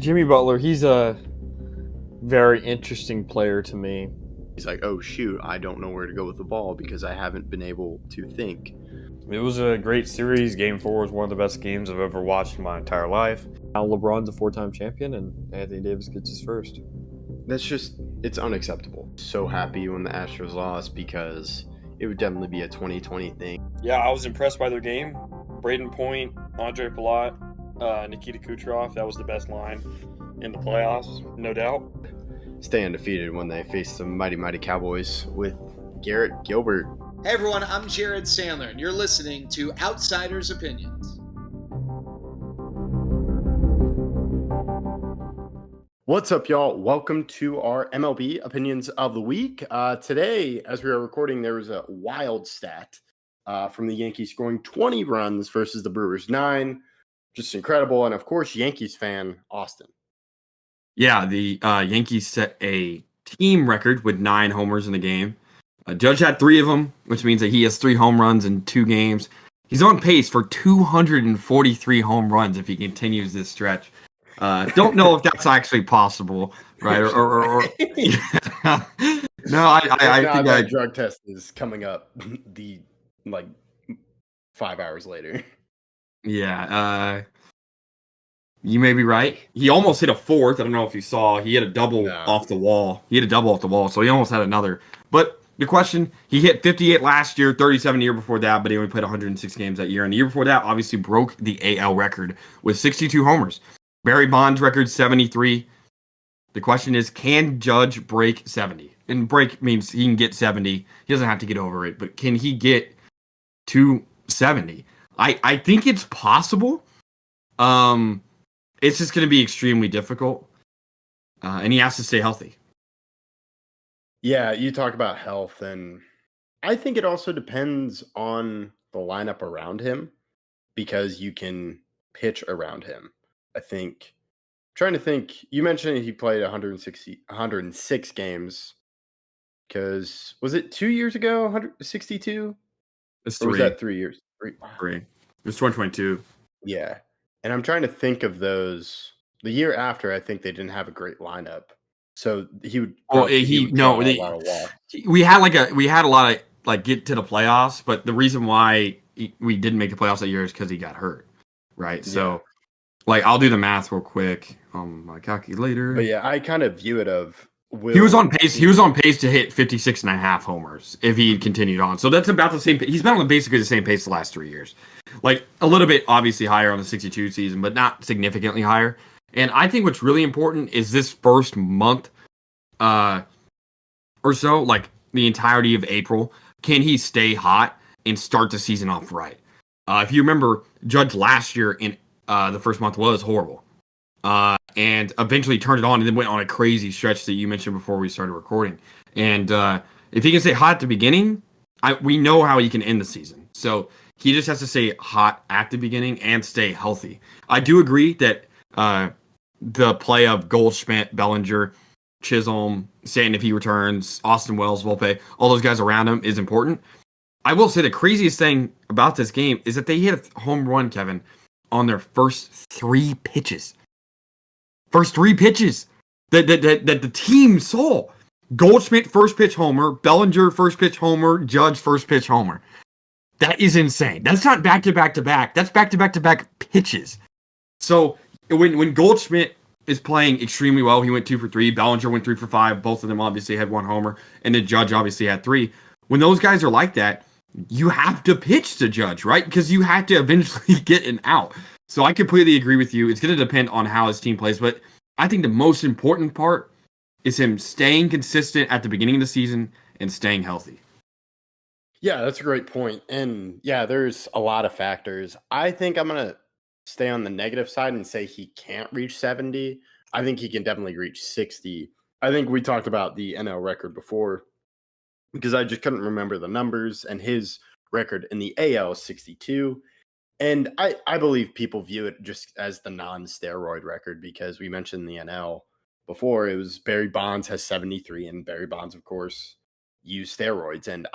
Jimmy Butler, he's a very interesting player to me. He's like, oh shoot, I don't know where to go with the ball because I haven't been able to think. It was a great series. Game 4 was one of the best games I've ever watched in my entire life. Now LeBron's a 4-time champion, and Anthony Davis gets his first. It's unacceptable. So happy when the Astros lost because it would definitely be a 2020 thing. Yeah, I was impressed by their game. Braden Point, Andre Palat, Nikita Kucherov, that was the best line in the playoffs, no doubt. Stay undefeated when they face the mighty Cowboys with Garrett Gilbert. Hey everyone, I'm Jared Sandler, and you're listening to Outsiders Opinions. What's up, y'all? Welcome to our MLB Opinions of the Week. Today, as we are recording, there was a wild stat from the Yankees scoring 20 runs versus the Brewers 9. Just incredible. And of course, Yankees fan, Austin. Yeah, the Yankees set a team record with 9 homers in the game. Judge had 3 of them, which means that he has 3 home runs in 2 games. He's on pace for 243 home runs if he continues this stretch. Don't know if that's actually possible, right? No, I think that drug test is coming up 5 hours later. Yeah, you may be right. He almost hit a 4th. I don't know if you saw. He hit a double off the wall. So he almost had another. But the question, he hit 58 last year, 37 the year before that, but he only played 106 games that year. And the year before that, obviously broke the AL record with 62 homers. Barry Bonds' record, 73. The question is, can Judge break 70? And break means he can get 70. He doesn't have to get over it, but can he get to 70? I think it's possible. It's just going to be extremely difficult. And he has to stay healthy. Yeah, you talk about health, and I think it also depends on the lineup around him because you can pitch around him. I think, trying to think, you mentioned he played 106 games because was it 2 years ago, 162? It's or was that 3 years? 3. It was 2022. Yeah. And I'm trying to think of those. The year after, I think they didn't have a great lineup. So he would. We had a lot of get to the playoffs, but the reason why we didn't make the playoffs that year is because he got hurt, right? Yeah. So, I'll do the math real quick on my calculator. But yeah, I kind of view it of. He was on pace. He was on pace to hit 56 and a half homers if he had continued on. So that's about the same. He's been on basically the same pace the last 3 years. A little bit obviously higher on the 62 season, but not significantly higher. And I think what's really important is this first month or so, the entirety of April, can he stay hot and start the season off right? If you remember, Judge last year in the first month was horrible. And eventually turned it on and then went on a crazy stretch that you mentioned before we started recording. And if he can stay hot at the beginning, we know how he can end the season. So he just has to stay hot at the beginning and stay healthy. I do agree that the play of Goldschmidt, Bellinger, Chisholm, Stanton if he returns, Austin Wells, Volpe, all those guys around him is important. I will say the craziest thing about this game is that they hit a home run, Kevin, on their first 3 pitches. First 3 pitches that the team saw. Goldschmidt, first pitch homer. Bellinger, first pitch homer. Judge, first pitch homer. That is insane. That's not back-to-back-to-back. That's back-to-back-to-back pitches. So when Goldschmidt is playing extremely well, he went 2 for 3. Bellinger went 3 for 5. Both of them obviously had 1 homer. And then Judge obviously had 3. When those guys are like that, you have to pitch to Judge, right? Because you have to eventually get an out. So I completely agree with you. It's going to depend on how his team plays. But I think the most important part is him staying consistent at the beginning of the season and staying healthy. Yeah, that's a great point. And yeah, there's a lot of factors. I think I'm going to stay on the negative side and say he can't reach 70. I think he can definitely reach 60. I think we talked about the NL record before because I just couldn't remember the numbers, and his record in the AL is 62. And I believe people view it just as the non-steroid record because we mentioned the NL before. It was Barry Bonds has 73, and Barry Bonds, of course, used steroids. And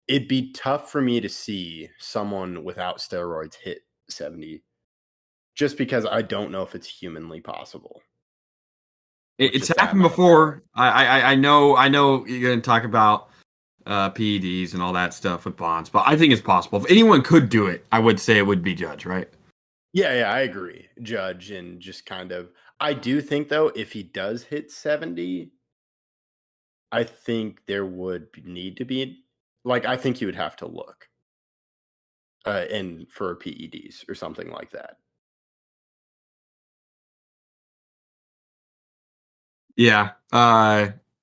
it'd be tough for me to see someone without steroids hit 70. just because I don't know if it's humanly possible. It's Just happened that before. I know you're going to talk about PEDs and all that stuff with Bonds, but I think it's possible. If anyone could do it, I would say it would be Judge, right? Yeah, I agree. Judge, and just kind of, I do think though, if he does hit 70, I think there would need to be, like, I think you would have to look and for PEDs or something like that. Yeah.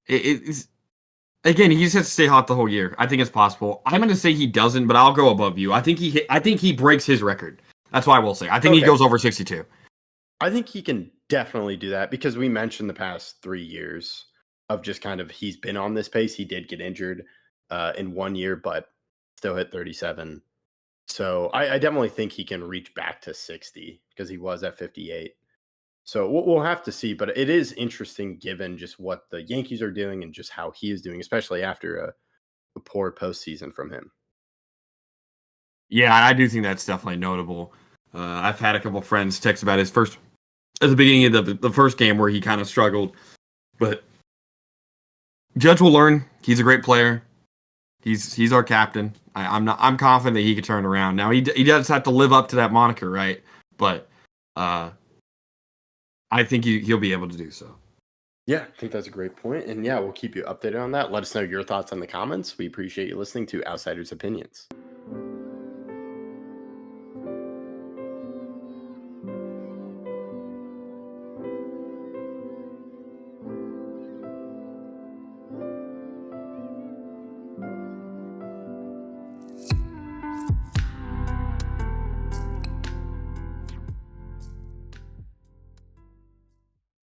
It's again, he just has to stay hot the whole year. I think it's possible. I'm going to say he doesn't, but I'll go above you. I think he breaks his record. That's why I will say. I think he goes over 62. I think he can definitely do that because we mentioned the past 3 years of just kind of he's been on this pace. He did get injured in 1 year, but still hit 37. So I definitely think he can reach back to 60 because he was at 58. So we'll have to see, but it is interesting given just what the Yankees are doing and just how he is doing, especially after a poor postseason from him. Yeah, I do think that's definitely notable. I've had a couple friends text about his first at the beginning of the first game where he kind of struggled, but Judge will learn. He's a great player. He's our captain. I'm confident that he could turn around. Now he does have to live up to that moniker, right? But I think he'll be able to do so. Yeah, I think that's a great point. And yeah, we'll keep you updated on that. Let us know your thoughts in the comments. We appreciate you listening to Outsiders Opinions.